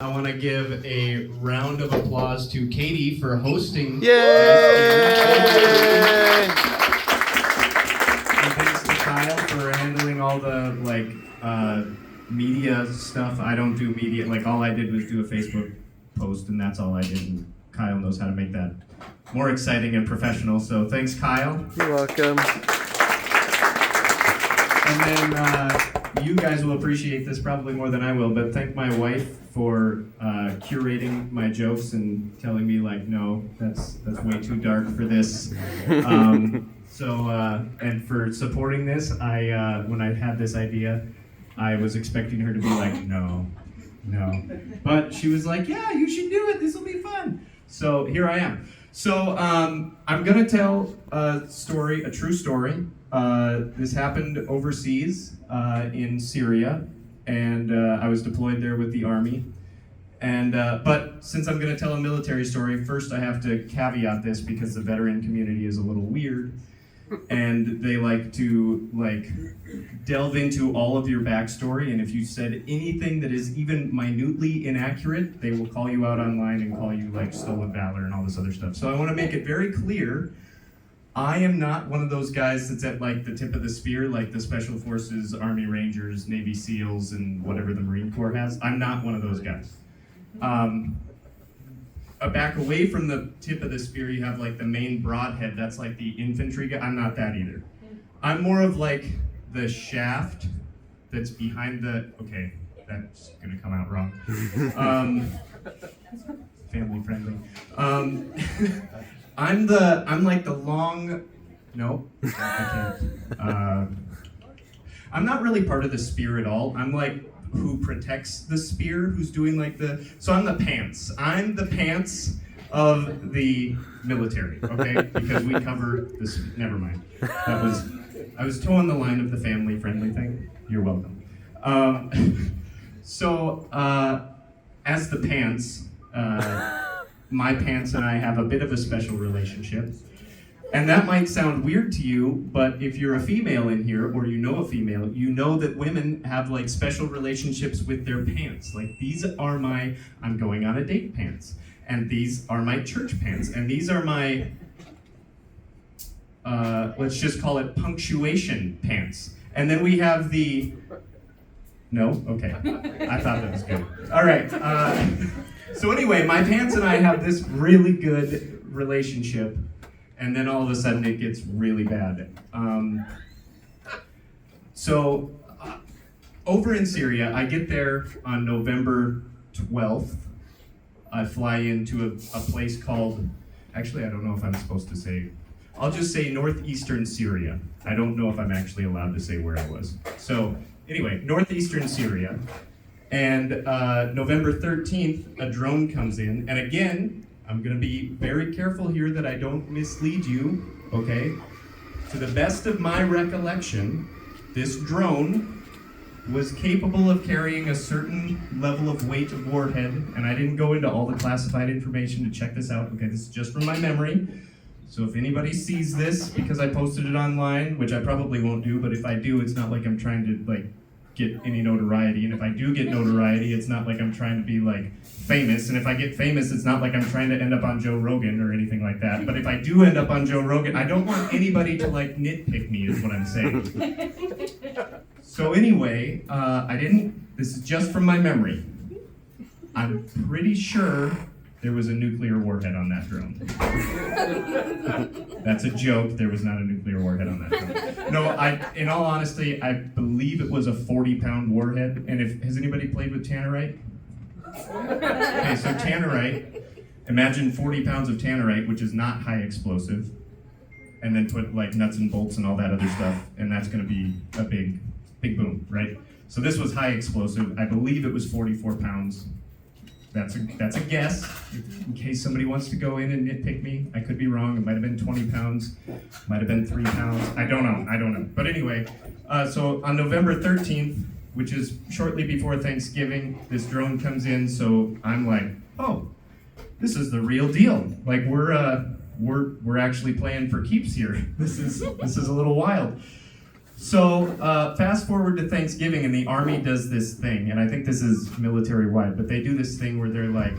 I want to give a round of applause to Katie for hosting. Yay! And thanks to Kyle for handling all the media stuff. I don't do media. All I did was do a Facebook post, and that's all I did. And Kyle knows how to make that more exciting and professional. So thanks, Kyle. You're welcome. And then you guys will appreciate this probably more than I will, but thank my wife for curating my jokes and telling me no, that's way too dark for this. And for supporting this, when I had this idea, I was expecting her to be no. But she was like, yeah, you should do it. This will be fun. So here I am. So I'm gonna tell a story, a true story. This happened overseas in Syria, and I was deployed there with the army. And but since I'm going to tell a military story, first I have to caveat this because the veteran community is a little weird, and they like to delve into all of your backstory. And if you said anything that is even minutely inaccurate, they will call you out online and call you stolen valor and all this other stuff. So I want to make it very clear. I am not one of those guys that's at the tip of the spear, like the Special Forces, Army Rangers, Navy SEALs, and whatever the Marine Corps has. I'm not one of those guys. Back away from the tip of the spear, you have the main broadhead. That's the infantry guy. I'm not that either. I'm more of the shaft that's behind the. Okay, that's gonna come out wrong. Family friendly. I'm the long, no, I can't. I'm not really part of the spear at all. I'm who protects the spear, who's doing so I'm the pants. I'm the pants of the military, okay? Because we cover this, never mind. I was towing the line of the family friendly thing. You're welcome. As the pants, my pants and I have a bit of a special relationship. And that might sound weird to you, but if you're a female in here, or you know a female, you know that women have special relationships with their pants. These are my, I'm going on a date pants. And these are my church pants. And these are my, let's just call it punctuation pants. And then we have the, no? Okay. I thought that was good. All right. So anyway, my pants and I have this really good relationship, and then all of a sudden it gets really bad. Over in Syria, I get there on November 12th. I fly into a place called, actually I don't know if I'm supposed to say, I'll just say northeastern Syria. I don't know if I'm actually allowed to say where I was. So anyway, northeastern Syria. And November 13th, a drone comes in. And again, I'm going to be very careful here that I don't mislead you, okay? To the best of my recollection, this drone was capable of carrying a certain level of weight of warhead. And I didn't go into all the classified information to check this out. Okay, this is just from my memory. So if anybody sees this, because I posted it online, which I probably won't do, but if I do, it's not like I'm trying to get any notoriety, and if I do get notoriety, it's not like I'm trying to be famous, and if I get famous, it's not like I'm trying to end up on Joe Rogan or anything like that. But if I do end up on Joe Rogan, I don't want anybody to nitpick me, is what I'm saying. So anyway, this is just from my memory. I'm pretty sure there was a nuclear warhead on that drone. That's a joke. There was not a nuclear warhead on that drone. No, in all honesty, I believe it was a 40-pound warhead. And has anybody played with tannerite? Okay, so tannerite, imagine 40 pounds of tannerite, which is not high explosive, and then put nuts and bolts and all that other stuff, and that's gonna be a big boom, right? So this was high explosive. I believe it was 44 pounds. That's a guess, in case somebody wants to go in and nitpick me. I could be wrong. It might have been 20 pounds, might have been 3 pounds. I don't know. But anyway, so on November 13th, which is shortly before Thanksgiving, this drone comes in. So I'm oh, this is the real deal. We're actually playing for keeps here. This is a little wild. So fast forward to Thanksgiving, and the Army does this thing, and I think this is military-wide, but they do this thing where they're like,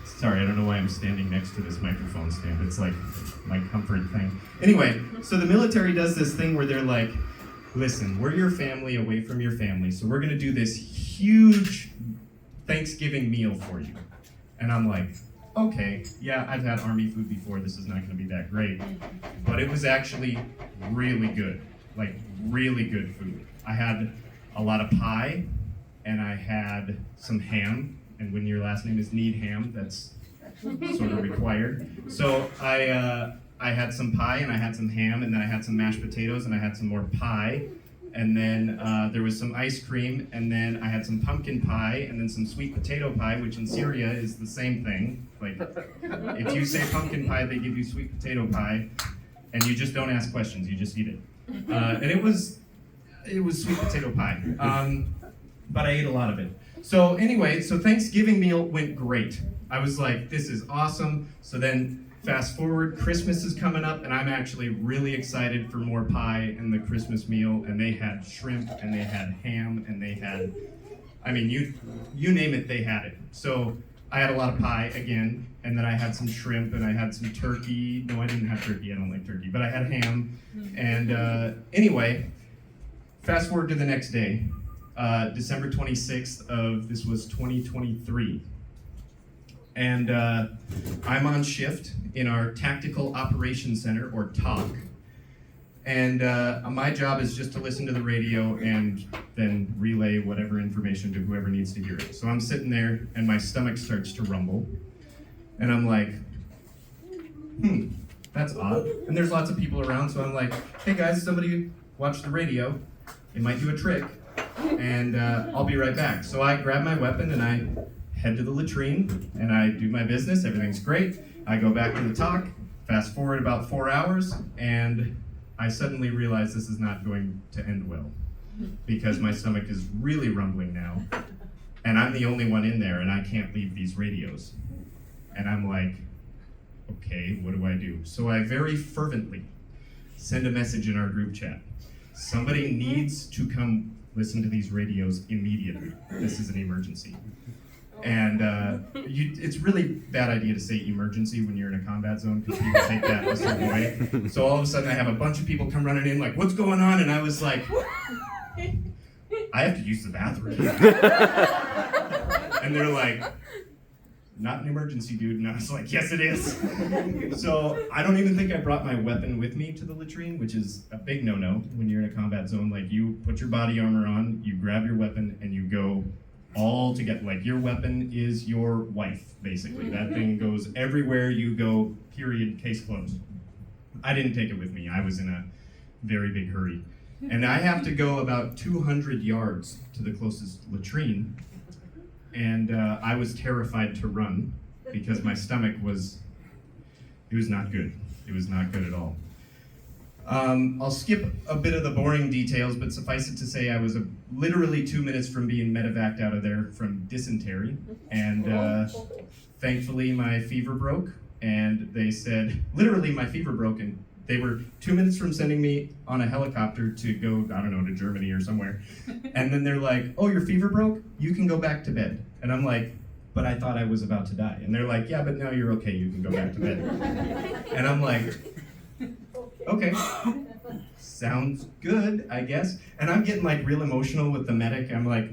sorry, I don't know why I'm standing next to this microphone stand. It's like my comfort thing. Anyway, so the military does this thing where they're like, listen, we're your family away from your family, so we're gonna do this huge Thanksgiving meal for you. And I'm like, okay, yeah, I've had Army food before, this is not gonna be that great. But it was actually really good, like really good food. I had a lot of pie, and I had some ham, and when your last name is Needham, that's sort of required. So I had some pie, and I had some ham, and then I had some mashed potatoes, and I had some more pie, and then there was some ice cream, and then I had some pumpkin pie, and then some sweet potato pie, which in Syria is the same thing. Like, if you say pumpkin pie, they give you sweet potato pie, and you just don't ask questions, you just eat it. And it was sweet potato pie, but I ate a lot of it. So anyway, so Thanksgiving meal went great. I was like, this is awesome. So then fast forward, Christmas is coming up, and I'm actually really excited for more pie and the Christmas meal, and they had shrimp, and they had ham, and they had, I mean, you name it, they had it. So I had a lot of pie again, and then I had some shrimp, and I had some turkey. No, I didn't have turkey, I don't like turkey, but I had ham. And anyway, fast forward to the next day, December 26th of, this was 2023. And I'm on shift in our Tactical Operations Center, or TOC. And my job is just to listen to the radio and then relay whatever information to whoever needs to hear it. So I'm sitting there, and my stomach starts to rumble. And I'm like, that's odd. And there's lots of people around, so I'm like, hey guys, somebody watch the radio. It might do a trick. And I'll be right back. So I grab my weapon, and I head to the latrine, and I do my business. Everything's great. I go back to the TOC, fast forward about 4 hours, and I suddenly realize this is not going to end well, because my stomach is really rumbling now, and I'm the only one in there, and I can't leave these radios. And I'm like, okay, what do I do? So I very fervently send a message in our group chat. Somebody needs to come listen to these radios immediately. This is an emergency. And it's really bad idea to say emergency when you're in a combat zone, because people take that a certain way. So all of a sudden I have a bunch of people come running in like, what's going on? And I was like, I have to use the bathroom. And they're like, not an emergency, dude. And I was like, yes, it is. So I don't even think I brought my weapon with me to the latrine, which is a big no-no when you're in a combat zone. Like, you put your body armor on, you grab your weapon, and you go all together. Like, your weapon is your wife, basically. That thing goes everywhere you go, period, case closed. I didn't take it with me. I was in a very big hurry. And I have to go about 200 yards to the closest latrine. And I was terrified to run because my stomach it was not good. It was not good at all. I'll skip a bit of the boring details, but suffice it to say I was literally 2 minutes from being medevaced out of there from dysentery. And thankfully my fever broke, and they said, literally my fever broke, and they were 2 minutes from sending me on a helicopter to go, I don't know, to Germany or somewhere. And then they're like, oh, your fever broke? You can go back to bed. And I'm like, but I thought I was about to die. And they're like, yeah, but now you're okay, you can go back to bed. And I'm like, okay, sounds good, I guess. And I'm getting like real emotional with the medic. I'm like,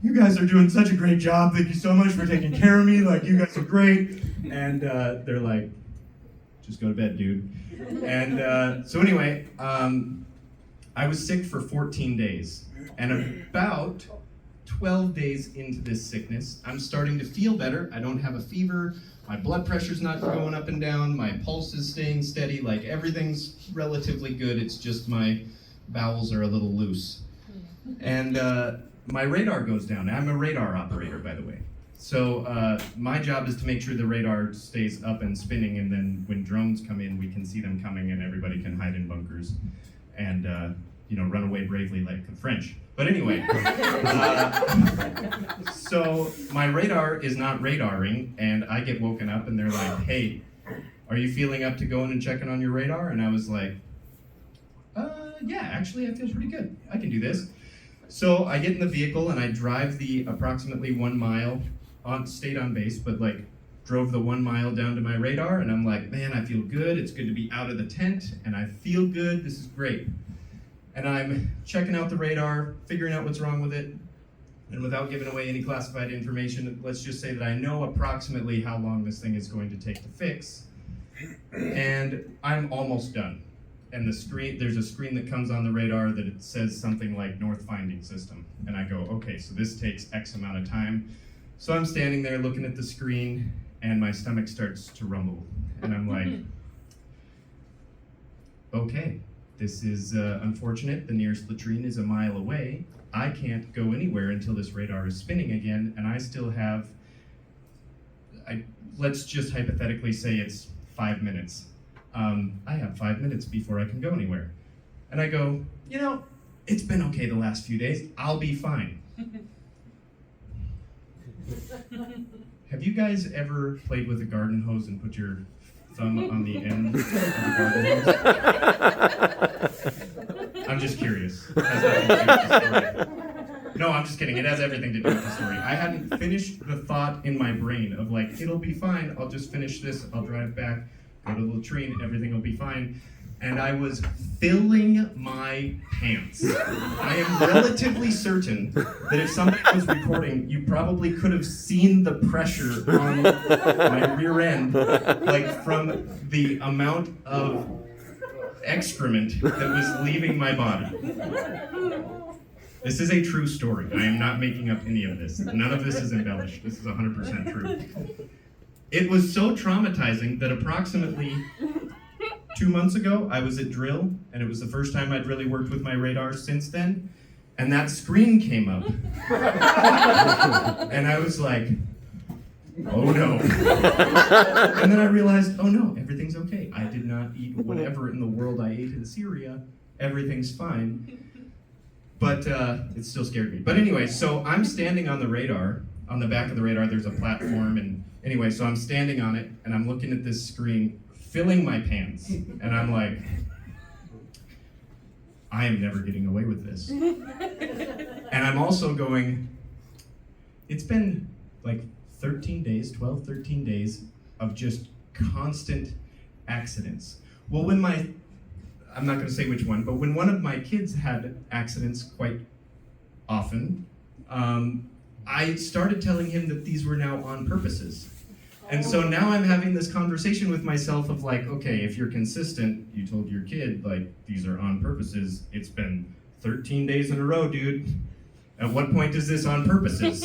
you guys are doing such a great job. Thank you so much for taking care of me. Like, you guys are great. And they're like, just go to bed, dude. And so anyway, I was sick for 14 days. And about 12 days into this sickness, I'm starting to feel better. I don't have a fever. My blood pressure's not going up and down. My pulse is staying steady. Like, everything's relatively good. It's just my bowels are a little loose. And my radar goes down. I'm a radar operator, by the way. So my job is to make sure the radar stays up and spinning, and then when drones come in, we can see them coming, and everybody can hide in bunkers and run away bravely like the French. But anyway, so my radar is not radaring, and I get woken up, and they're like, hey, are you feeling up to going and checking on your radar? And I was like, yeah, actually I feel pretty good. I can do this. So I get in the vehicle and I drive the approximately 1 mile, stayed on base, but like drove the 1 mile down to my radar, and I'm like, man, I feel good. It's good to be out of the tent, and I feel good. This is great. And I'm checking out the radar, figuring out what's wrong with it, and without giving away any classified information, let's just say that I know approximately how long this thing is going to take to fix, and I'm almost done. And there's a screen that comes on the radar that it says something like North Finding System, and I go, okay, so this takes X amount of time. So I'm standing there looking at the screen, and my stomach starts to rumble, and I'm like, okay, this is unfortunate. The nearest latrine is a mile away. I can't go anywhere until this radar is spinning again, and I still have, let's just hypothetically say it's 5 minutes. I have 5 minutes before I can go anywhere. And I go, it's been okay the last few days. I'll be fine. Have you guys ever played with a garden hose and put your thumb on the end of the garden hose? I'm just curious. It has nothing to do with the story. No, I'm just kidding. It has everything to do with the story. I hadn't finished the thought in my brain of like, it'll be fine. I'll just finish this. I'll drive back, go to the latrine. Everything will be fine. And I was filling my pants. I am relatively certain that if somebody was recording, you probably could have seen the pressure on my rear end, like from the amount of excrement that was leaving my body. This is a true story. I am not making up any of this. None of this is embellished. This is 100% true. It was so traumatizing that approximately 2 months ago, I was at drill, and it was the first time I'd really worked with my radar since then, and that screen came up. And I was like, oh no. And then I realized, oh no, everything's okay. I did not eat whatever in the world I ate in Syria. Everything's fine. But it still scared me. But anyway, so I'm standing on the radar. On the back of the radar, there's a platform, and anyway, so I'm standing on it, and I'm looking at this screen, filling my pants, and I'm like, I am never getting away with this. And I'm also going, it's been like 13 days of just constant accidents. Well, when I'm not gonna say which one, but when one of my kids had accidents quite often, I started telling him that these were now on purposes. And so now I'm having this conversation with myself of like, okay, if you're consistent, you told your kid, like, these are on purposes. It's been 13 days in a row, dude. At what point is this on purposes?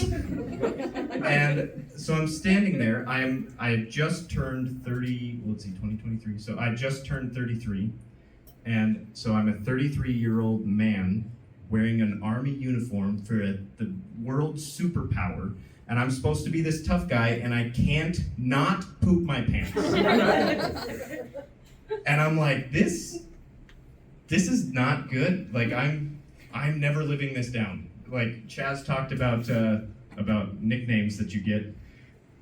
And so I'm standing there. I had just turned 30, 2023. So I just turned 33. And so I'm a 33-year-old man wearing an army uniform for the world superpower. And I'm supposed to be this tough guy, and I can't not poop my pants. And I'm like, this is not good. Like, I'm never living this down. Like Chaz talked about nicknames that you get.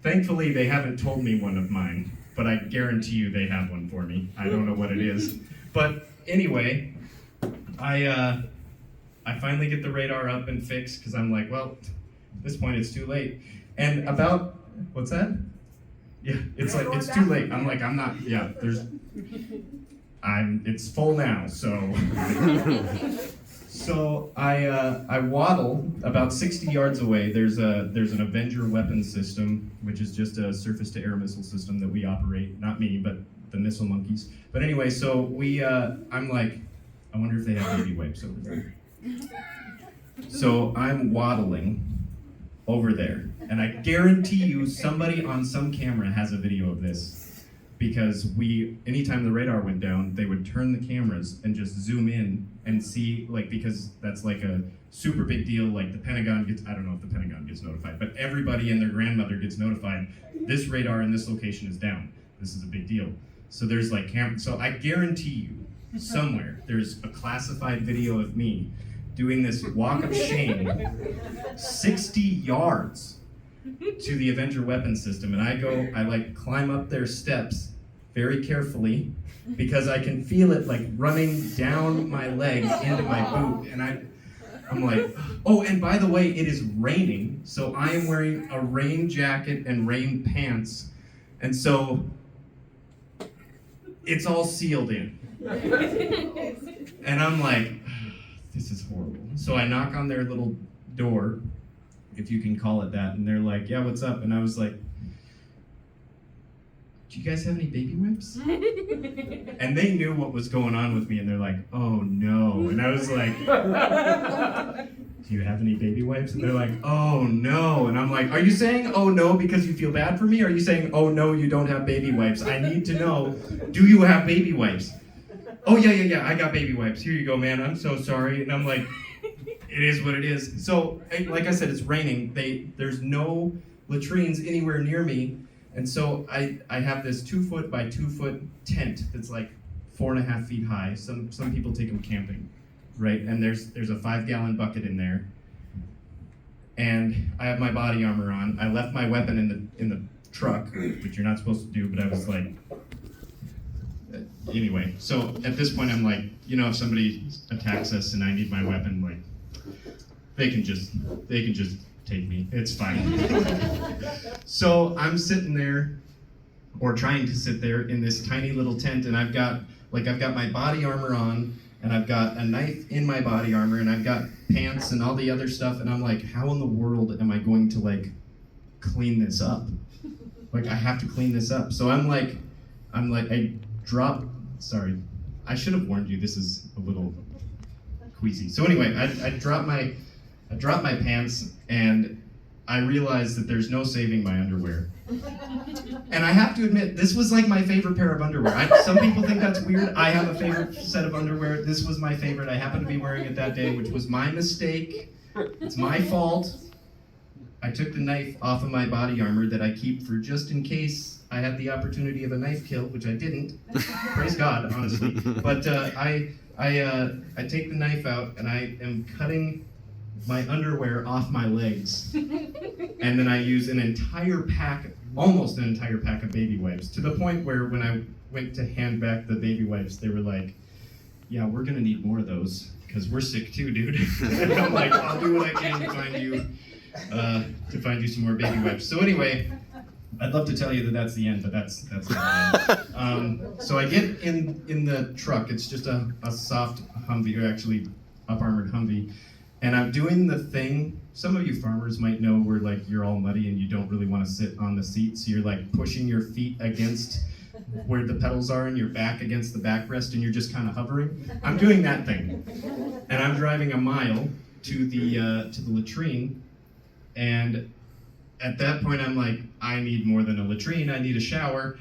Thankfully, they haven't told me one of mine, but I guarantee you they have one for me. I don't know what it is. But anyway, I finally get the radar up and fixed, because I'm like, well, at this point it's too late. And about, what's that? Yeah, it's like, it's too late. I'm like, I'm not, yeah, it's full now, so. So I waddle about 60 yards away. There's an Avenger weapons system, which is just a surface-to-air missile system that we operate. Not me, but the missile monkeys. But anyway, so I'm like, I wonder if they have baby wipes over there. So I'm waddling over there, and I guarantee you somebody on some camera has a video of this, because anytime the radar went down, they would turn the cameras and just zoom in and see, like, because that's like a super big deal. Like the Pentagon I don't know if the Pentagon gets notified, but everybody and their grandmother gets notified. This radar in this location is down. This is a big deal. So there's like so I guarantee you somewhere there's a classified video of me doing this walk of shame 60 yards to the Avenger weapons system, and I like climb up their steps very carefully because I can feel it like running down my leg into my boot. And I'm like, oh, and by the way, it is raining. So I am wearing a rain jacket and rain pants. And so it's all sealed in. And I'm like, this is horrible. So I knock on their little door, if you can call it that, and they're like, yeah, what's up? And I was like, do you guys have any baby wipes? And they knew what was going on with me, and they're like, oh no. And I was like, do you have any baby wipes? And they're like, oh no. And I'm like, are you saying oh no because you feel bad for me? Or are you saying oh no, you don't have baby wipes? I need to know, do you have baby wipes? Oh yeah, I got baby wipes. Here you go, man. I'm so sorry. And I'm like, it is what it is. So, like I said, it's raining. There's no latrines anywhere near me. And so I have this 2 foot by 2 foot tent that's like 4.5 feet high. Some people take them camping, right? And there's a 5-gallon bucket in there. And I have my body armor on. I left my weapon in the truck, which you're not supposed to do, but I was like, anyway. So at this point I'm like, if somebody attacks us and I need my weapon, like, they can just take me. It's fine. So I'm sitting there, or trying to sit there in this tiny little tent, and I've got my body armor on, and I've got a knife in my body armor, and I've got pants and all the other stuff, and I'm like, how in the world am I going to like clean this up? Like, I have to clean this up. So sorry, I should have warned you, this is a little queasy. So anyway, I dropped my pants, and I realized that there's no saving my underwear. And I have to admit, this was like my favorite pair of underwear. Some people think that's weird. I have a favorite set of underwear. This was my favorite. I happened to be wearing it that day, which was my mistake. It's my fault. I took the knife off of my body armor that I keep for just in case I had the opportunity of a knife kill, which I didn't. Praise God, honestly. But I take the knife out, and I am cutting my underwear off my legs. And then I use almost an entire pack of baby wipes, to the point where when I went to hand back the baby wipes, they were like, yeah, we're gonna need more of those, because we're sick too, dude. And I'm like, I'll do what I can to find you some more baby wipes. So anyway, I'd love to tell you that that's the end, but that's not the end. So I get in the truck. It's just a soft Humvee, or actually up-armored Humvee. And I'm doing the thing, some of you farmers might know, where like you're all muddy and you don't really want to sit on the seat, so you're like pushing your feet against where the pedals are and your back against the backrest, and you're just kind of hovering. I'm doing that thing. And I'm driving a mile to the latrine, and at that point I'm like, I need more than a latrine, I need a shower.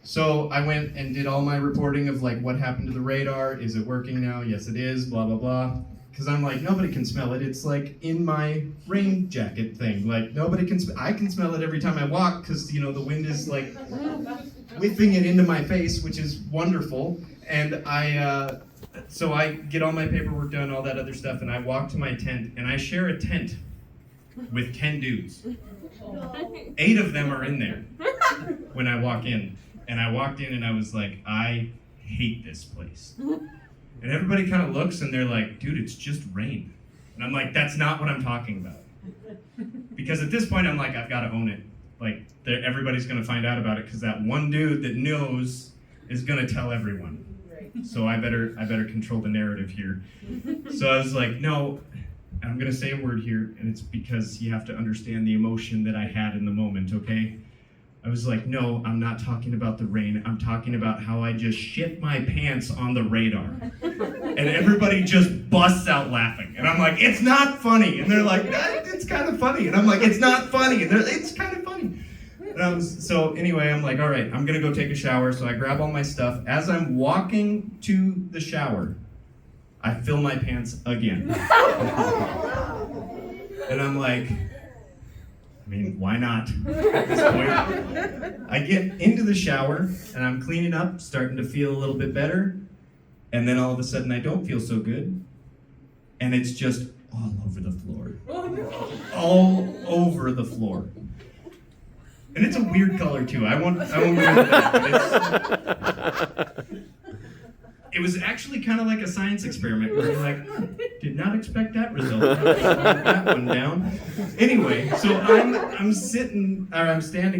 So I went and did all my reporting of like what happened to the radar, is it working now? Yes it is, blah blah blah. Because I'm like, nobody can smell it. It's like in my rain jacket thing. Like nobody can I can smell it every time I walk, because the wind is like whipping it into my face, which is wonderful. And so I get all my paperwork done, all that other stuff, and I walk to my tent, and I share a tent with 10 dudes. 8 of them are in there when I walk in. And I walked in and I was like, I hate this place. And everybody kind of looks and they're like, dude, it's just rain. And I'm like, that's not what I'm talking about. Because at this point I'm like, I've got to own it. Like, everybody's going to find out about it, because that one dude that knows is going to tell everyone. So I better control the narrative here. So I was like, no, I'm going to say a word here, and it's because you have to understand the emotion that I had in the moment, okay? I was like, no, I'm not talking about the rain. I'm talking about how I just shit my pants on the radar. And everybody just busts out laughing. And I'm like, it's not funny. And they're like, it's kind of funny. And I'm like, it's not funny. And it's kind of funny. And so anyway, I'm like, all right, I'm going to go take a shower. So I grab all my stuff. As I'm walking to the shower, I fill my pants again. And I'm like, I mean, why not at this point? I get into the shower, and I'm cleaning up, starting to feel a little bit better, and then all of a sudden I don't feel so good, and it's just all over the floor. Oh, no. All over the floor. And it's a weird color too. I won't go into that. But it was actually kind of like a science experiment where you're like, did not expect that result. That one down. Anyway, so I'm standing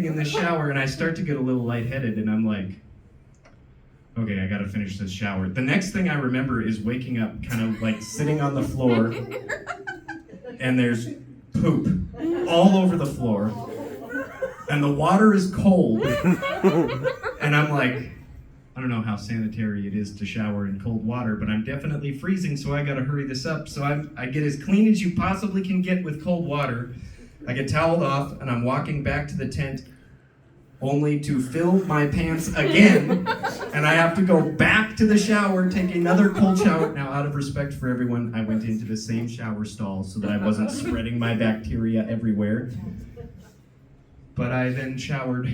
in the shower and I start to get a little lightheaded and I'm like, okay, I gotta finish this shower. The next thing I remember is waking up kind of like sitting on the floor and there's poop all over the floor and the water is cold and I'm like, I don't know how sanitary it is to shower in cold water, but I'm definitely freezing, so I gotta hurry this up. So I get as clean as you possibly can get with cold water. I get toweled off, and I'm walking back to the tent, only to fill my pants again, and I have to go back to the shower, take another cold shower. Now, out of respect for everyone, I went into the same shower stall so that I wasn't spreading my bacteria everywhere. But I then showered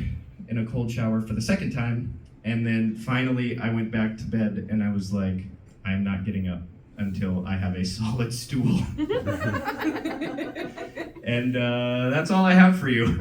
in a cold shower for the second time, and then finally I went back to bed and I was like, I am not getting up until I have a solid stool. And that's all I have for you.